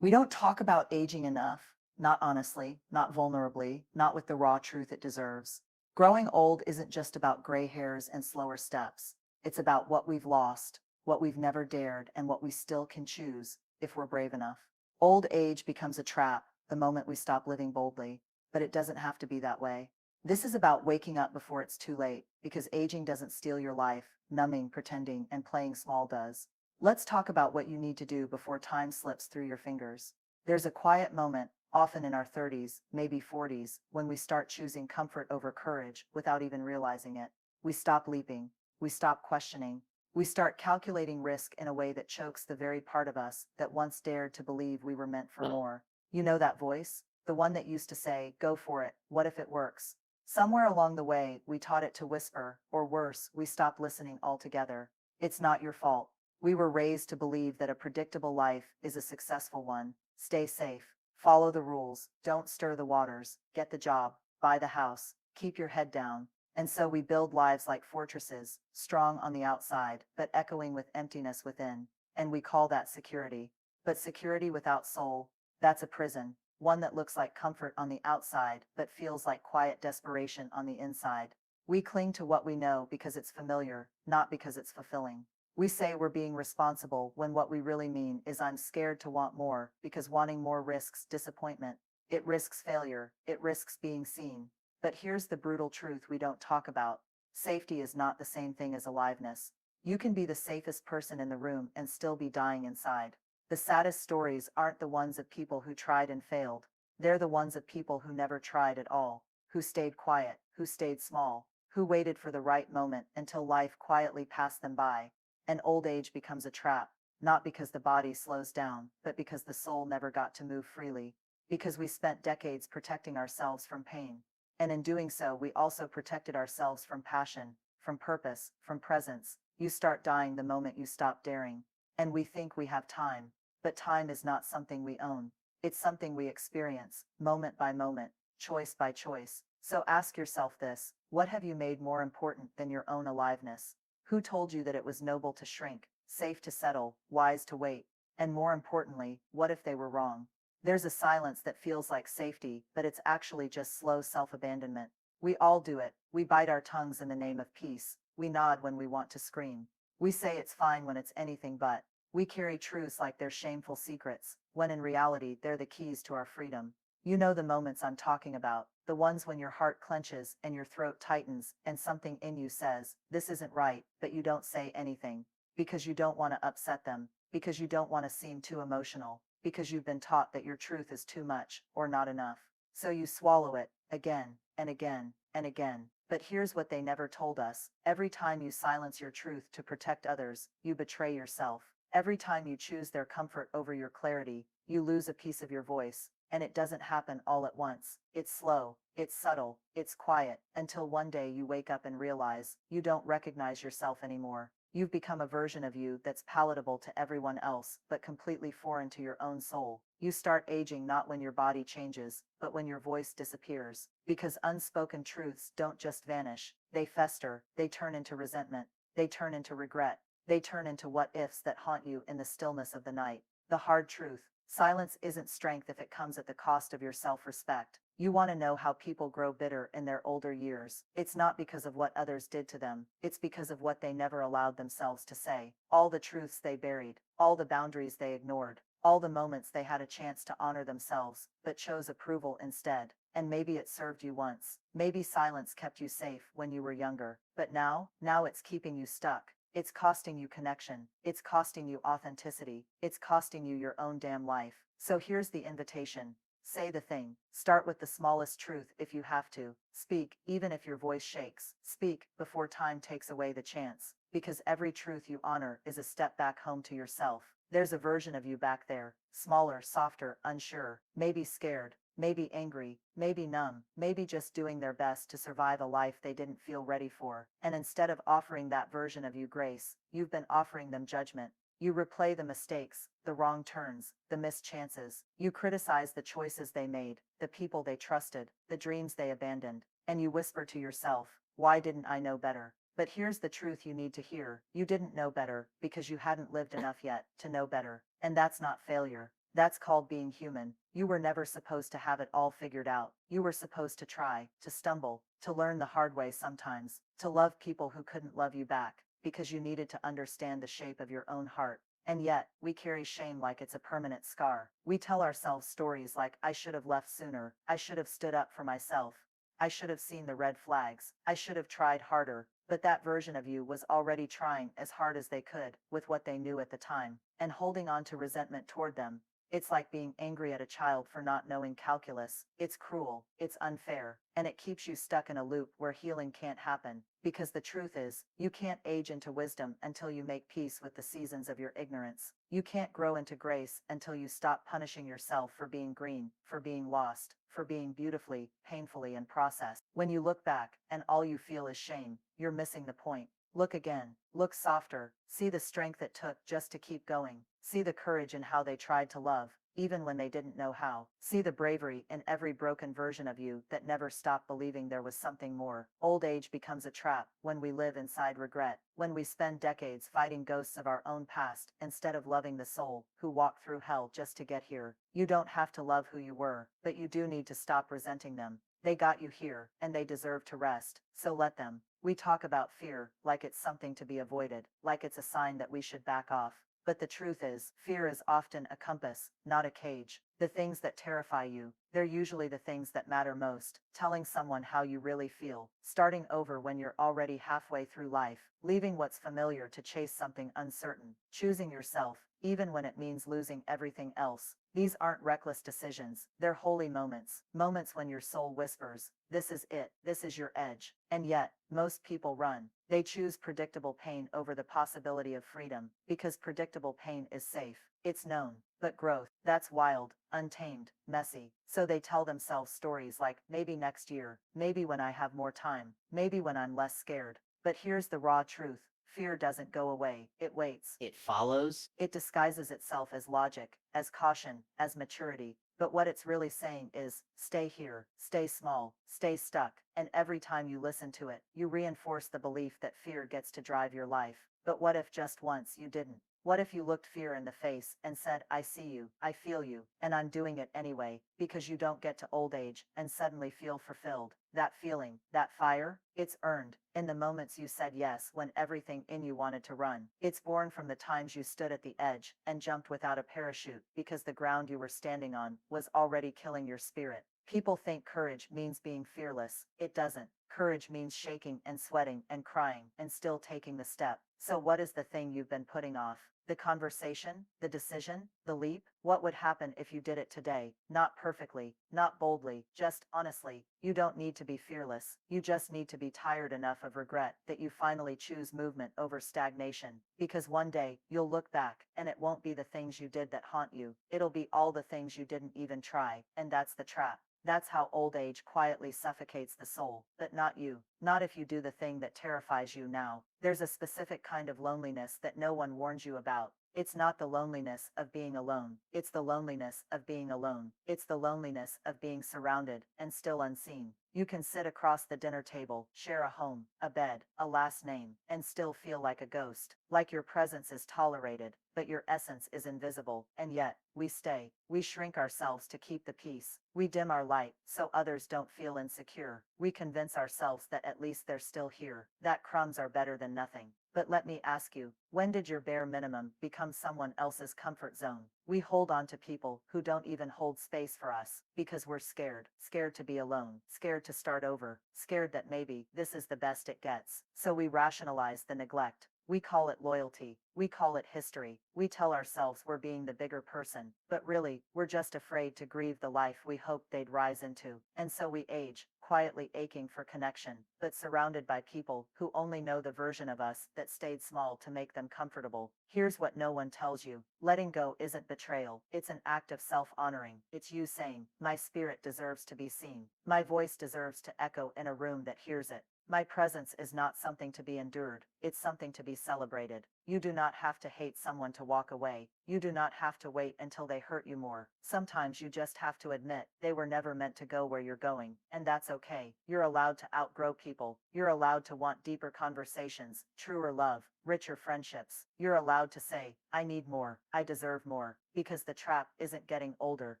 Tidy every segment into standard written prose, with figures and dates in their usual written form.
We don't talk about aging enough, not honestly, not vulnerably, not with the raw truth it deserves. Growing old isn't just about gray hairs and slower steps. It's about what we've lost, what we've never dared, and what we still can choose if we're brave enough. Old age becomes a trap the moment we stop living boldly, but it doesn't have to be that way. This is about waking up before it's too late, because aging doesn't steal your life, numbing, pretending, and playing small does. Let's talk about what you need to do before time slips through your fingers. There's a quiet moment, often in our 30s, maybe 40s, when we start choosing comfort over courage without even realizing it. We stop leaping. We stop questioning. We start calculating risk in a way that chokes the very part of us that once dared to believe we were meant for more. You know that voice? The one that used to say, go for it, what if it works? Somewhere along the way, we taught it to whisper, or worse, we stopped listening altogether. It's not your fault. We were raised to believe that a predictable life is a successful one. Stay safe, follow the rules, don't stir the waters, get the job, buy the house, keep your head down. And so we build lives like fortresses, strong on the outside, but echoing with emptiness within. And we call that security. But security without soul, that's a prison, one that looks like comfort on the outside, but feels like quiet desperation on the inside. We cling to what we know because it's familiar, not because it's fulfilling. We say we're being responsible when what we really mean is I'm scared to want more because wanting more risks disappointment. It risks failure. It risks being seen. But here's the brutal truth we don't talk about. Safety is not the same thing as aliveness. You can be the safest person in the room and still be dying inside. The saddest stories aren't the ones of people who tried and failed. They're the ones of people who never tried at all, who stayed quiet, who stayed small, who waited for the right moment until life quietly passed them by. And old age becomes a trap, not because the body slows down, but because the soul never got to move freely, because we spent decades protecting ourselves from pain. And in doing so, we also protected ourselves from passion, from purpose, from presence. You start dying the moment you stop daring. And we think we have time, but time is not something we own. It's something we experience, moment by moment, choice by choice. So ask yourself this: what have you made more important than your own aliveness? Who told you that it was noble to shrink, safe to settle, wise to wait? And more importantly, what if they were wrong? There's a silence that feels like safety, but it's actually just slow self-abandonment. We all do it. We bite our tongues in the name of peace. We nod when we want to scream. We say it's fine when it's anything but. We carry truths like they're shameful secrets, when in reality they're the keys to our freedom. You know the moments I'm talking about, the ones when your heart clenches and your throat tightens and something in you says, this isn't right, but you don't say anything. Because you don't want to upset them, because you don't want to seem too emotional, because you've been taught that your truth is too much or not enough. So you swallow it, again and again and again. But here's what they never told us: every time you silence your truth to protect others, you betray yourself. Every time you choose their comfort over your clarity, you lose a piece of your voice. And it doesn't happen all at once. It's slow, it's subtle, it's quiet, until one day you wake up and realize you don't recognize yourself anymore. You've become a version of you that's palatable to everyone else, but completely foreign to your own soul. You start aging not when your body changes, but when your voice disappears. Because unspoken truths don't just vanish, they fester, they turn into resentment, they turn into regret, they turn into what ifs that haunt you in the stillness of the night. The hard truth: silence isn't strength if it comes at the cost of your self-respect. You want to know how people grow bitter in their older years? It's not because of what others did to them. It's because of what they never allowed themselves to say. All the truths they buried, all the boundaries they ignored, all the moments they had a chance to honor themselves, but chose approval instead. And maybe it served you once. Maybe silence kept you safe when you were younger. But now it's keeping you stuck. It's costing you connection. It's costing you authenticity. It's costing you your own damn life. So here's the invitation. Say the thing. Start with the smallest truth if you have to. Speak, even if your voice shakes. Speak before time takes away the chance. Because every truth you honor is a step back home to yourself. There's a version of you back there, smaller, softer, unsure, maybe scared, maybe angry, maybe numb, maybe just doing their best to survive a life they didn't feel ready for. And instead of offering that version of you grace, you've been offering them judgment. You replay the mistakes, the wrong turns, the missed chances. You criticize the choices they made, the people they trusted, the dreams they abandoned. And you whisper to yourself, why didn't I know better? But here's the truth you need to hear. You didn't know better because you hadn't lived enough yet to know better. And that's not failure. That's called being human. You were never supposed to have it all figured out. You were supposed to try, to stumble, to learn the hard way sometimes, to love people who couldn't love you back, because you needed to understand the shape of your own heart. And yet, we carry shame like it's a permanent scar. We tell ourselves stories like, I should have left sooner, I should have stood up for myself, I should have seen the red flags, I should have tried harder. But that version of you was already trying as hard as they could, with what they knew at the time, and holding on to resentment toward them. It's like being angry at a child for not knowing calculus. It's cruel, it's unfair, and it keeps you stuck in a loop where healing can't happen. Because the truth is, you can't age into wisdom until you make peace with the seasons of your ignorance. You can't grow into grace until you stop punishing yourself for being green, for being lost, for being beautifully, painfully in process. When you look back and all you feel is shame, you're missing the point. Look again, look softer, see the strength it took just to keep going, see the courage in how they tried to love, even when they didn't know how, see the bravery in every broken version of you that never stopped believing there was something more. Old age becomes a trap when we live inside regret, when we spend decades fighting ghosts of our own past instead of loving the soul who walked through hell just to get here. You don't have to love who you were, but you do need to stop resenting them. They got you here, and they deserve to rest, so let them. We talk about fear like it's something to be avoided, like it's a sign that we should back off. But the truth is, fear is often a compass, not a cage. The things that terrify you, they're usually the things that matter most. Telling someone how you really feel, starting over when you're already halfway through life, leaving what's familiar to chase something uncertain, choosing yourself, even when it means losing everything else. These aren't reckless decisions, they're holy moments, moments when your soul whispers, this is it, this is your edge. And yet, most people run. They choose predictable pain over the possibility of freedom, because predictable pain is safe, it's known. But growth, that's wild, untamed, messy. So they tell themselves stories like, maybe next year, maybe when I have more time, maybe when I'm less scared. But here's the raw truth. Fear doesn't go away, it waits. It follows. It disguises itself as logic, as caution, as maturity. But what it's really saying is, stay here, stay small, stay stuck. And every time you listen to it, you reinforce the belief that fear gets to drive your life. But what if just once you didn't? What if you looked fear in the face and said, I see you, I feel you, and I'm doing it anyway, because you don't get to old age and suddenly feel fulfilled. That feeling, that fire, it's earned in the moments you said yes when everything in you wanted to run. It's born from the times you stood at the edge and jumped without a parachute because the ground you were standing on was already killing your spirit. People think courage means being fearless. It doesn't. Courage means shaking and sweating and crying and still taking the step. So what is the thing you've been putting off? The conversation, the decision, the leap? What would happen if you did it today? Not perfectly, not boldly, just honestly. You don't need to be fearless. You just need to be tired enough of regret that you finally choose movement over stagnation. Because one day, you'll look back, and it won't be the things you did that haunt you. It'll be all the things you didn't even try, and that's the trap. That's how old age quietly suffocates the soul, but not you. Not if you do the thing that terrifies you now. There's a specific kind of loneliness that no one warns you about. It's not the loneliness of being alone. It's the loneliness of being alone. It's the loneliness of being surrounded and still unseen. You can sit across the dinner table, share a home, a bed, a last name, and still feel like a ghost, like your presence is tolerated, but your essence is invisible. And yet, we stay. We shrink ourselves to keep the peace. We dim our light so others don't feel insecure. We convince ourselves that at least they're still here, that crumbs are better than nothing. But let me ask you, when did your bare minimum become someone else's comfort zone? We hold on to people who don't even hold space for us because we're scared, scared to be alone, scared to start over, scared that maybe this is the best it gets. So we rationalize the neglect. We call it loyalty. We call it history. We tell ourselves we're being the bigger person, but really, we're just afraid to grieve the life we hoped they'd rise into. And so we age, quietly aching for connection, but surrounded by people who only know the version of us that stayed small to make them comfortable. Here's what no one tells you. Letting go isn't betrayal. It's an act of self-honoring. It's you saying, my spirit deserves to be seen. My voice deserves to echo in a room that hears it. My presence is not something to be endured. It's something to be celebrated. You do not have to hate someone to walk away. You do not have to wait until they hurt you more. Sometimes you just have to admit they were never meant to go where you're going, and that's okay. You're allowed to outgrow people. You're allowed to want deeper conversations, truer love, richer friendships. You're allowed to say, I need more, I deserve more, because the trap isn't getting older.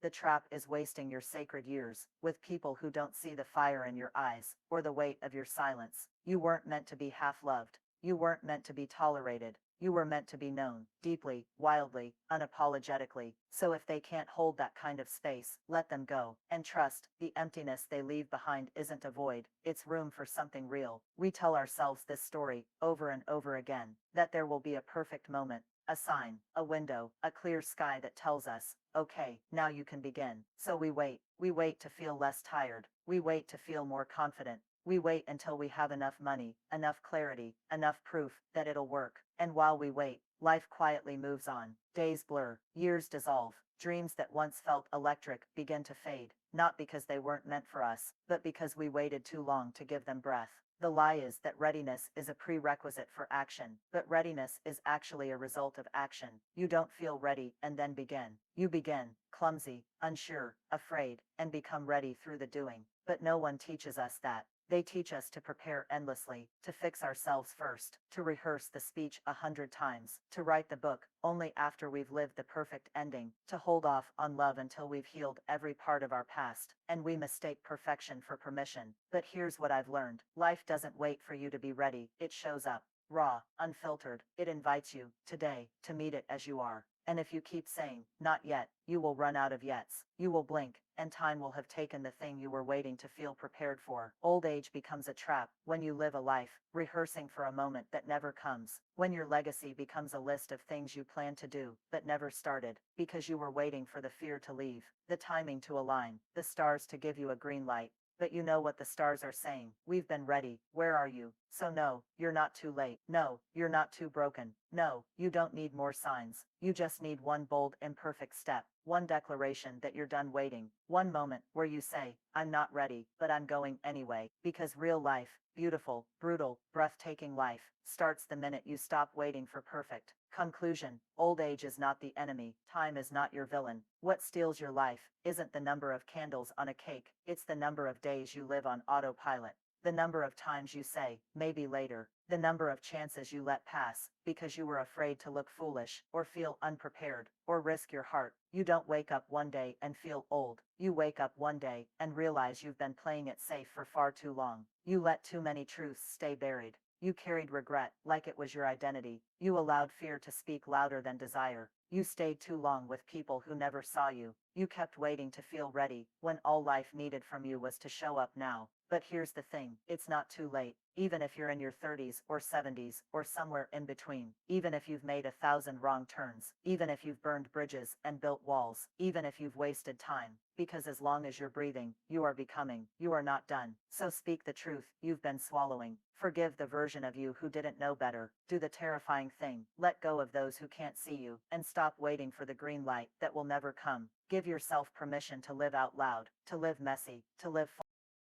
The trap is wasting your sacred years with people who don't see the fire in your eyes or the weight of your silence. You weren't meant to be half loved. You weren't meant to be tolerated. You were meant to be known, deeply, wildly, unapologetically. So if they can't hold that kind of space, let them go. And trust, the emptiness they leave behind isn't a void, it's room for something real. We tell ourselves this story, over and over again, that there will be a perfect moment, a sign, a window, a clear sky that tells us, okay, now you can begin. So we wait. We wait to feel less tired. We wait to feel more confident. We wait until we have enough money, enough clarity, enough proof that it'll work. And while we wait, life quietly moves on. Days blur, years dissolve, dreams that once felt electric begin to fade, not because they weren't meant for us, but because we waited too long to give them breath. The lie is that readiness is a prerequisite for action, but readiness is actually a result of action. You don't feel ready and then begin. You begin, clumsy, unsure, afraid, and become ready through the doing. But no one teaches us that. They teach us to prepare endlessly, to fix ourselves first, to rehearse the speech 100 times, to write the book only after we've lived the perfect ending, to hold off on love until we've healed every part of our past, and we mistake perfection for permission. But here's what I've learned. Life doesn't wait for you to be ready, it shows up. Raw, unfiltered, it invites you, today, to meet it as you are. And if you keep saying, not yet, you will run out of yets. You will blink, and time will have taken the thing you were waiting to feel prepared for. Old age becomes a trap when you live a life, rehearsing for a moment that never comes. When your legacy becomes a list of things you planned to do, but never started, because you were waiting for the fear to leave, the timing to align, the stars to give you a green light. But you know what the stars are saying. We've been ready. Where are you? So no, you're not too late. No, you're not too broken. No, you don't need more signs. You just need one bold, imperfect step. One declaration that you're done waiting. One moment where you say, I'm not ready, but I'm going anyway. Because real life, beautiful, brutal, breathtaking life, starts the minute you stop waiting for perfect. Conclusion: old age is not the enemy. Time is not your villain. What steals your life isn't the number of candles on a cake, it's the number of days you live on autopilot. The number of times you say, maybe later. The number of chances you let pass because you were afraid to look foolish, or feel unprepared, or risk your heart. You don't wake up one day and feel old. You wake up one day and realize you've been playing it safe for far too long. You let too many truths stay buried. You carried regret like it was your identity. You allowed fear to speak louder than desire. You stayed too long with people who never saw you. You kept waiting to feel ready when all life needed from you was to show up now. But here's the thing, it's not too late. Even if you're in your 30s or 70s or somewhere in between, even if you've made 1,000 wrong turns, even if you've burned bridges and built walls, even if you've wasted time, because as long as you're breathing, you are becoming, you are not done. So speak the truth you've been swallowing. Forgive the version of you who didn't know better. Do the terrifying thing, let go of those who can't see you, and stop waiting for the green light that will never come. Give yourself permission to live out loud, to live messy, to live